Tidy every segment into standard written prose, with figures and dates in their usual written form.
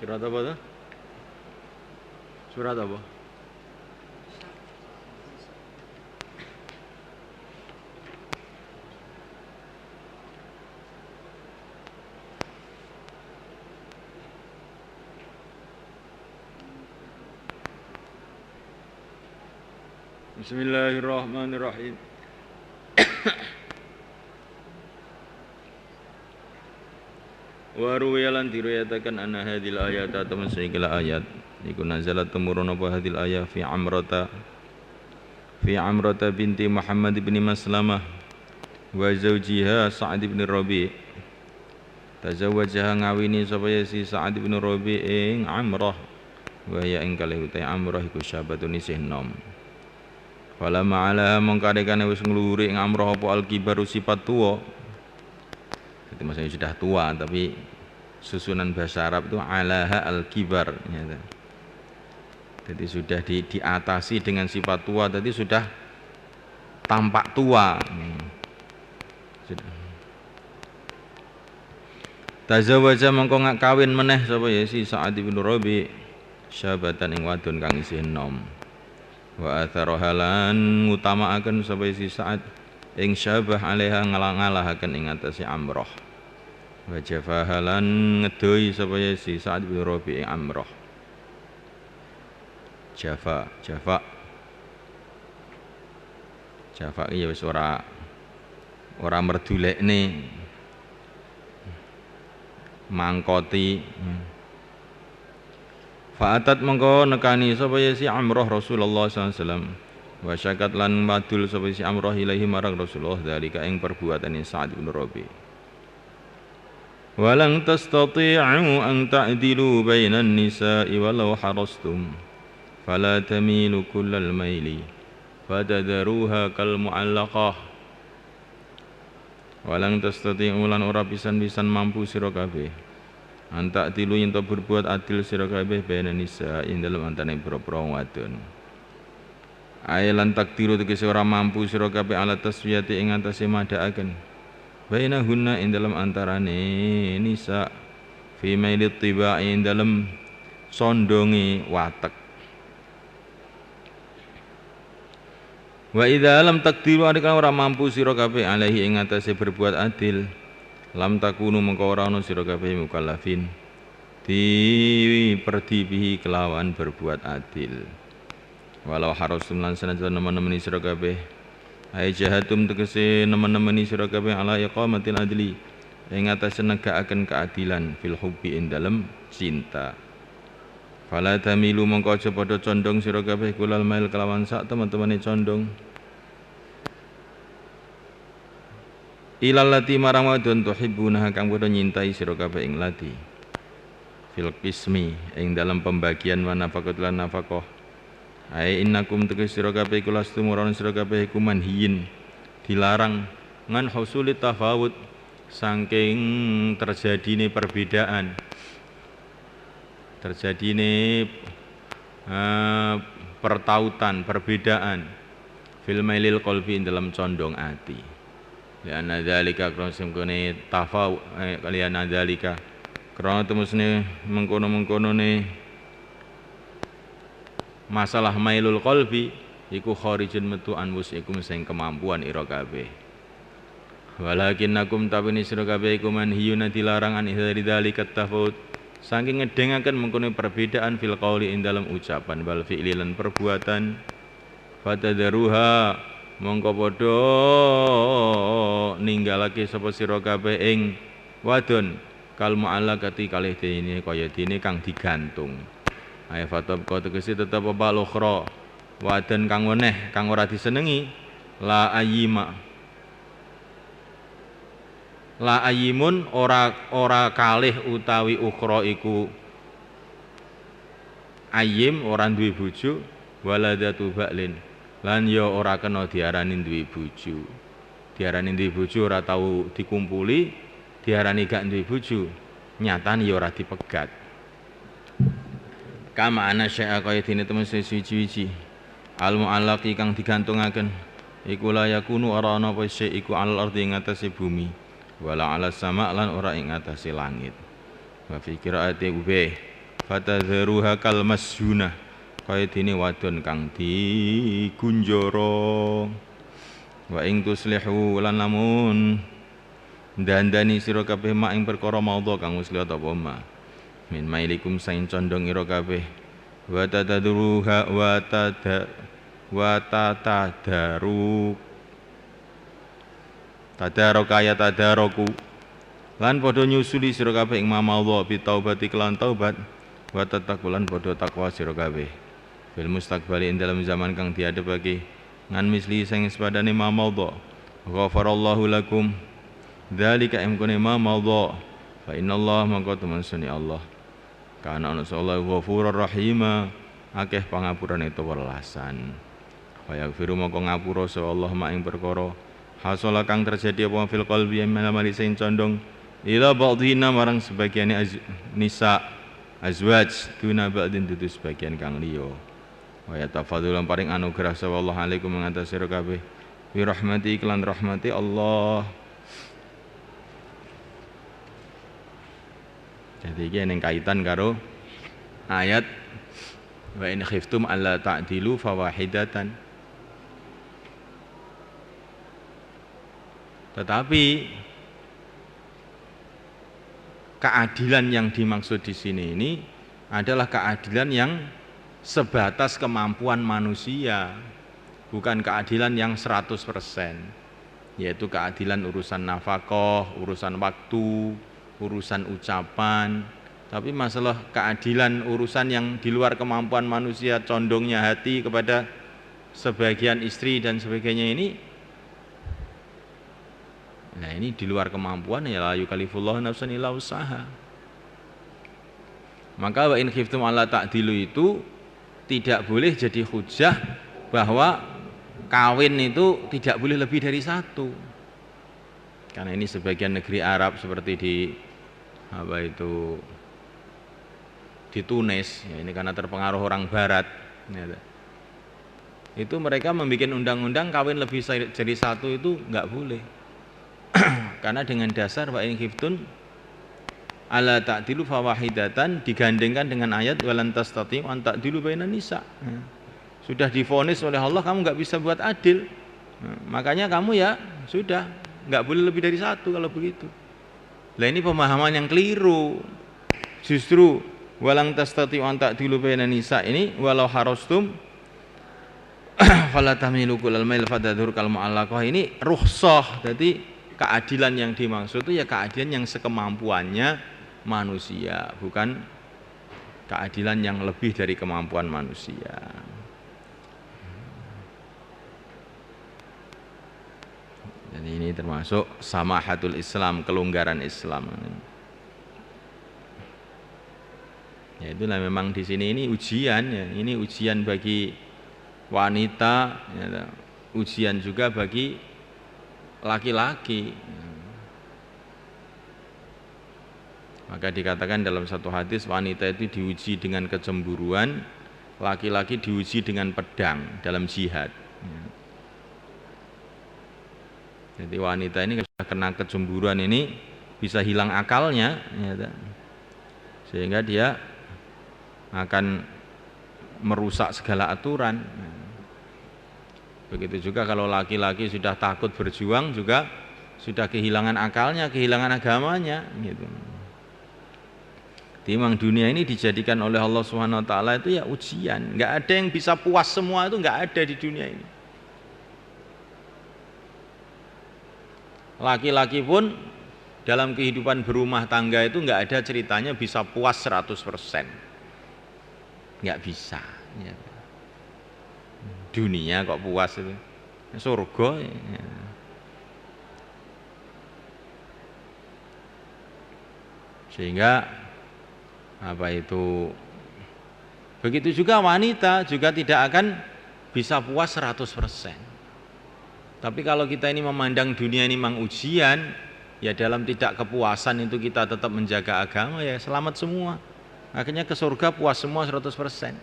Surat apa tuh? Surat apa? Bismillahirrahmanirrahim. Wa ruwiyalan diruyatakan anna hadhil ayata temen segala ayat iku nazalat temurun apa hadhil ayat fi Amrata binti Muhammad bin Maslamah wa zawjiha Sa'ad bin Rabi' tazawwajaha ngawini sapa si Sa'ad bin Rabi' ing Amrah wa ya ing kalih utai Amrah iku syabatun isih nom. Fala ma'ala mongkarekane wis ngluhuri ing Amrah apa al-kibaru sifat tuwa. Jadi maksudnya sudah tua tapi susunan bahasa Arab itu alaha al-kibar ya. Jadi sudah diatasi dengan sifat tua, tadi sudah tampak tua. Tazawaja mongko ngak kawin meneh sapa ya si Sa'ad bin Rabi' syabatan ing wadon kang isih enom. Wa atharaha lan ngutamaaken sapa si Sa'ad ing syabah alaiha ngalah-ngalahaken ing atase Amrah. Wa jafahalan ngedoi sapa si Sa'ad bin Rabi' ing Amrah. Jafa iki wis ora merdulekne mangkoti. Fa'atat mengko nekani sapa si Amrah Rasulullah sallallahu alaihi wasallam. Wa syakat lan madul sapa si Amrah ilahi marang Rasulullah dalika ing perbuatane Sa'ad bin Rabi'. Walang tastati'u an ta'dilu bainan nisa'i walau harastum fala tamilu kullal maili fatadharuha kal mu'allaqah. Walang tastati'u lan ora pisan-pisan mampu sira kabeh an ta'dilu yen to berbuat adil sira kabeh bainan nisa'i dalem antane pira-pira wadon. Ailan takdiru tegese ora mampu sira kabeh ala taswiyati ing atase madhaaken bainahunna ing dalem antarane nisa fi mailit tibai ing dalem sondonge watek. Wa idza lam takdiru adika ora mampu sira kabeh alaihi ing atase berbuat adil lam takunu mengko ora ana sira kabeh mukallafin diperdibihi kelawan berbuat adil. Walau harusum lan senajan nemen-nemeni sira kabeh ai jahatum tegese nemen-nemeni sira kabeh ala iqamatil adli ing atase negakaken keadilan fil hubbi ing dalem cinta. Fala tamilu mongko aja padha condong sira kabeh kulal mail kelawan sak teman-temane condong ilal lati marang wadon tuhibbuna kang padha nyintai sira kabeh ing lati fil qismi ing dalam pembagian manafaqat lan nafaqah. Ai innakum tegese sira kabeh iku lastum ora sira kabeh iku manhiyin dilarang ngan husulit tafawud saking terjadine perbedaan pertautan perbedaan fil mailil qalbi dalam condong ati. Lianna dzalika krasengkone tafaw kaliyan dzalika krana temusne mengkono-mengkonone masalah mailul qalbi iku kharijun metu an wusikum sing kemampuan ira kabeh. Walakinnakum tabini sira kabeh iku manhiyuna dilarang an dari dzalika tafawud saking ngedengaken mengkono perbedaan fil qauli ing dalam ucapan wal fi'li lan perbuatan. Fatadharuha mongko padha ninggalake sapa sira kabeh ing wadon kal mu'allaqati kalih dene kaya dene kang digantung. Ay fatab kau tegesi tetap apa lukhra wadon kang weneh kang ora disenengi la ayimun ora kalih utawi ukhra iku ayim ora duwe bojo waladatu ba'lin lan ya ora kena diarani duwe bojo. Diarani duwe bojo ora tau dikumpuli, diarani gak duwe bojo nyatane ya ora dipegat. Kama ana syai'a kaya dene temen suci-suci al mu'allaqi kang digantungaken iku la yakunu ora ana apa syai' iku alal ardi ing atase bumi wala ala sama lan ora ing atase langit. Wa fi qiraati ubih fatadharuha kal masyunah kaya dene wadon kang digunjara. Wa ing tuslihu lan lamun dandani sira kabeh mak ing perkara maudha kang wis liya apa ma min mailikum saing condong ira kabeh wa tadruha wa tatadaru tadarokaya tadaroku lan padha nyusuli sira kabeh ing maudha bi taubati kelan taubat wa tatakulan padha takwa sira kabeh bil mustaqbali ing dalam zaman kang diadepake ngan misli sing sepadane maudha ghafarallahu lakum dzalika imkune maudha fa innallaha mangko temen Allah kana ana sallahu ghafurur rahima akeh pangapurane to welasan wa yaghfiru mongko ngapura sa Allah mak ing perkara hasala kang terjadi apa fil qalbi amali sing condong ila ba'dina marang sebagiane nisa azwaj duna ba'din dudu sebagian kang liya wa yatafadzalu paring anugerah sa Allah alaikum mengatas sira kabeh bi rahmati iklan rahmati Allah. Jadi iki ning kaitan karo ayat wa in khiftum alla ta'dilu fawahidatan. Tetapi keadilan yang dimaksud di sini ini adalah keadilan yang sebatas kemampuan manusia, bukan keadilan yang 100%, yaitu keadilan urusan nafkah, urusan waktu, urusan ucapan. Tapi masalah keadilan urusan yang di luar kemampuan manusia, condongnya hati kepada sebagian istri dan sebagainya ini, nah ini di luar kemampuan, ya la yukallifullahu nafsan illa usaha. Maka wa in khiftum alla ta'dilu itu tidak boleh jadi hujah bahwa kawin itu tidak boleh lebih dari satu. Karena ini sebagian negeri Arab seperti di di Tunis, ya ini karena terpengaruh orang Barat, ya, itu mereka membuat undang-undang kawin lebih dari satu itu nggak boleh. Karena dengan dasar wa in khiftun ala ta'dilu fawahidatan digandengkan dengan ayat walan tastati'u an ta'dilu bainan nisa. Sudah divonis oleh Allah kamu nggak bisa buat adil. Makanya kamu ya sudah nggak boleh lebih dari satu kalau begitu. Lah ini pemahaman yang keliru. Justru walang tastati'u an ta'dilu bainan nisa ini walau harastum fala tahmilu kullal mail fadadhur kal mu'allaqah ini rukhsah. Jadi keadilan yang dimaksud itu ya keadilan yang sekemampuannya manusia, bukan keadilan yang lebih dari kemampuan manusia. Jadi ini termasuk samahatul Islam, kelonggaran Islam. Ya itulah memang di sini ini ujian, ya. Ini ujian bagi wanita, ya, ujian juga bagi laki-laki. Maka dikatakan dalam satu hadis wanita itu diuji dengan kecemburuan, laki-laki diuji dengan pedang dalam jihad. Jadi wanita ini sudah kena kecemburuan ini bisa hilang akalnya, ya, sehingga dia akan merusak segala aturan. Begitu juga kalau laki-laki sudah takut berjuang juga sudah kehilangan akalnya, kehilangan agamanya, gitu. Timang dunia ini dijadikan oleh Allah Subhanahu wa taala itu ya ujian. Enggak ada yang bisa puas semua, itu enggak ada di dunia ini. Laki-laki pun dalam kehidupan berumah tangga itu enggak ada ceritanya bisa puas 100%. Enggak bisa, ya. Dunia kok puas itu. Surga, ya. Sehingga begitu juga wanita juga tidak akan bisa puas 100%. Tapi kalau kita ini memandang dunia ini memang ujian, ya dalam tidak kepuasan itu kita tetap menjaga agama, ya selamat semua. Akhirnya ke surga puas semua 100%.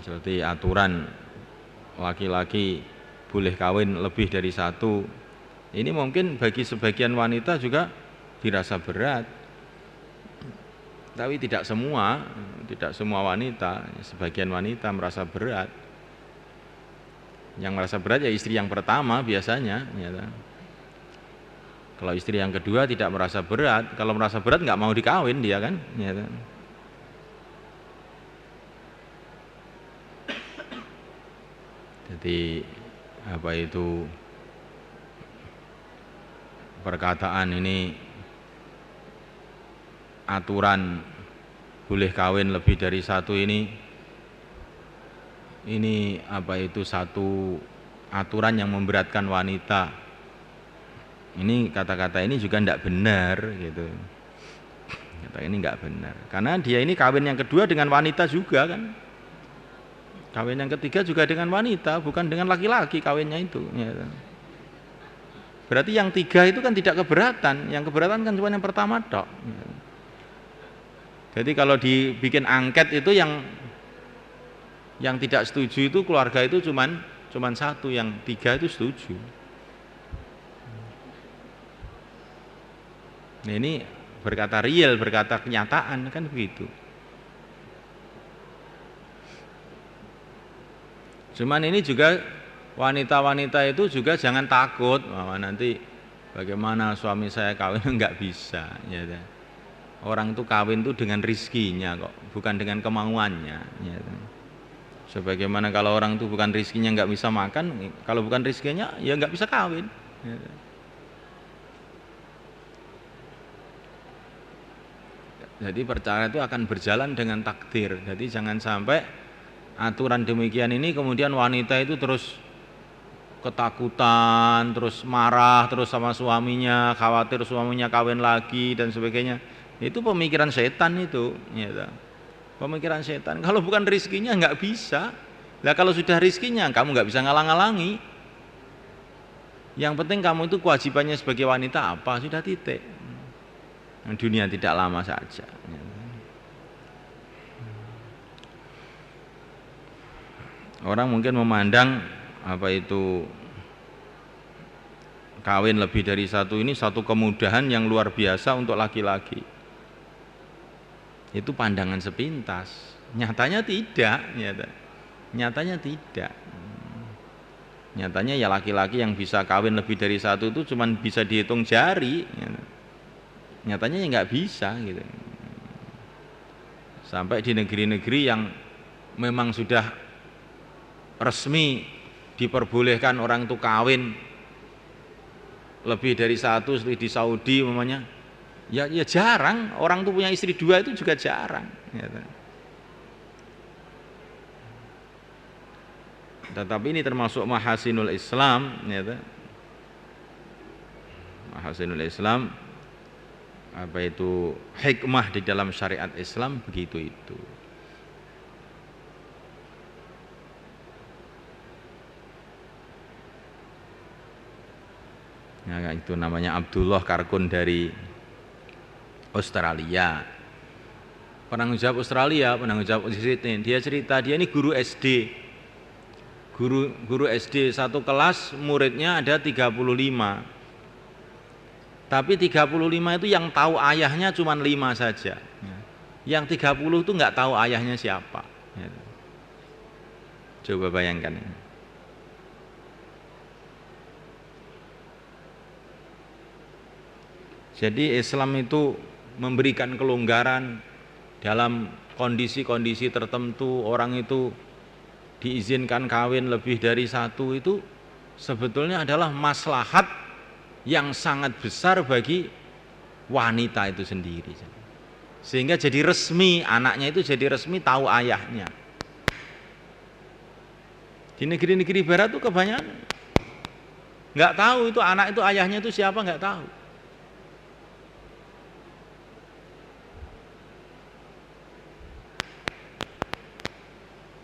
Seperti aturan laki-laki boleh kawin lebih dari satu, Ini mungkin bagi sebagian wanita juga dirasa berat. Tapi tidak semua wanita, sebagian wanita merasa berat. Yang merasa berat ya istri yang pertama biasanya, ya. Kalau istri yang kedua tidak merasa berat, kalau merasa berat nggak mau dikawin dia kan, ya. Jadi apa itu perkataan ini aturan boleh kawin lebih dari satu ini apa itu satu aturan yang memberatkan wanita. Ini kata-kata ini juga tidak benar gitu. Kata ini nggak benar. Karena dia ini kawin yang kedua dengan wanita juga kan. Kawin yang ketiga juga dengan wanita, bukan dengan laki-laki kawinnya itu. Ya. Berarti yang tiga itu kan tidak keberatan. Yang keberatan kan cuma yang pertama tok. Jadi kalau dibikin angket itu yang tidak setuju itu keluarga itu cuman satu, yang tiga itu setuju. Nah, ini berkata real, berkata kenyataan kan begitu. Cuman ini juga wanita-wanita itu juga jangan takut bahwa nanti bagaimana suami saya kawin enggak bisa, ya. Orang itu kawin itu dengan rizkinya kok, bukan dengan kemauannya, ya. Sebagaimana kalau orang itu bukan rizkinya nggak bisa makan, kalau bukan rizkinya ya nggak bisa kawin. Jadi perkara itu akan berjalan dengan takdir. Jadi jangan sampai aturan demikian ini kemudian wanita itu terus ketakutan, terus marah, terus sama suaminya, khawatir suaminya kawin lagi dan sebagainya. Itu pemikiran setan itu, ya. Pemikiran setan. Kalau bukan rizkinya nggak bisa. Nah kalau sudah rizkinya kamu nggak bisa ngalang-ngalangi. Yang penting kamu itu kewajibannya sebagai wanita apa, sudah titik. Dunia tidak lama saja. Orang mungkin memandang apa itu kawin lebih dari satu ini satu kemudahan yang luar biasa untuk laki-laki. Itu pandangan sepintas. Nyatanya tidak, nyatanya tidak. Nyatanya ya laki-laki yang bisa kawin lebih dari satu itu cuma bisa dihitung jari. Nyatanya ya nggak bisa gitu. Sampai di negeri-negeri yang memang sudah resmi diperbolehkan orang itu kawin lebih dari satu, seperti di Saudi umpamanya. Ya jarang, orang tuh punya istri dua itu juga jarang. Tetapi ini termasuk mahasinul Islam, mahasinul Islam, apa itu hikmah di dalam syariat Islam begitu itu. Nah, itu namanya Abdullah Karkun dari Australia. Penanggung jawab Australia, penanggung jawab di sini, dia cerita dia ini guru SD. Guru SD satu kelas muridnya ada 35. Tapi 35 itu yang tahu ayahnya cuma 5 saja. Yang 30 itu nggak tahu ayahnya siapa. Coba bayangkan ini. Jadi Islam itu memberikan kelonggaran dalam kondisi-kondisi tertentu. Orang itu diizinkan kawin lebih dari satu, itu sebetulnya adalah maslahat yang sangat besar bagi wanita itu sendiri. Sehingga jadi resmi, anaknya itu jadi resmi tahu ayahnya. Di negeri-negeri barat itu kebanyakan nggak tahu itu anak itu ayahnya itu siapa, nggak tahu.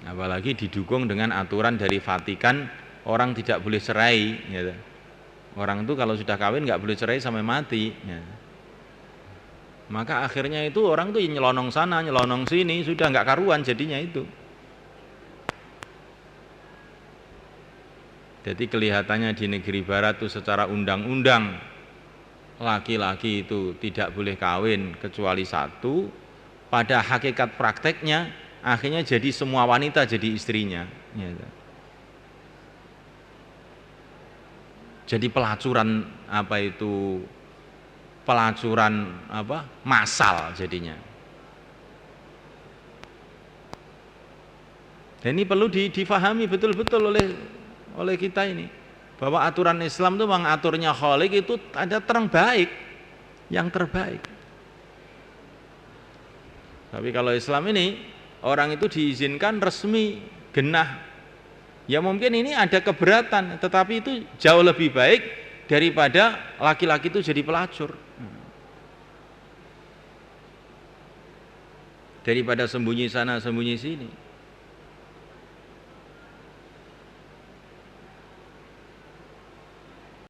Apalagi didukung dengan aturan dari Vatikan, orang tidak boleh cerai, ya. Orang itu kalau sudah kawin nggak boleh cerai sampai mati, ya. Maka akhirnya itu orang tuh nyelonong sana, nyelonong sini, sudah nggak karuan jadinya itu. Jadi kelihatannya di negeri barat itu secara undang-undang laki-laki itu tidak boleh kawin kecuali satu, pada hakikat prakteknya akhirnya jadi semua wanita jadi istrinya. Jadi pelacuran massal jadinya. Dan ini perlu difahami betul-betul oleh kita ini, bahwa aturan Islam itu mengaturnya Khalik itu ada terbaik, yang terbaik. Tapi kalau Islam ini orang itu diizinkan resmi genah, ya mungkin ini ada keberatan, tetapi itu jauh lebih baik daripada laki-laki itu jadi pelacur, daripada sembunyi sana sembunyi sini.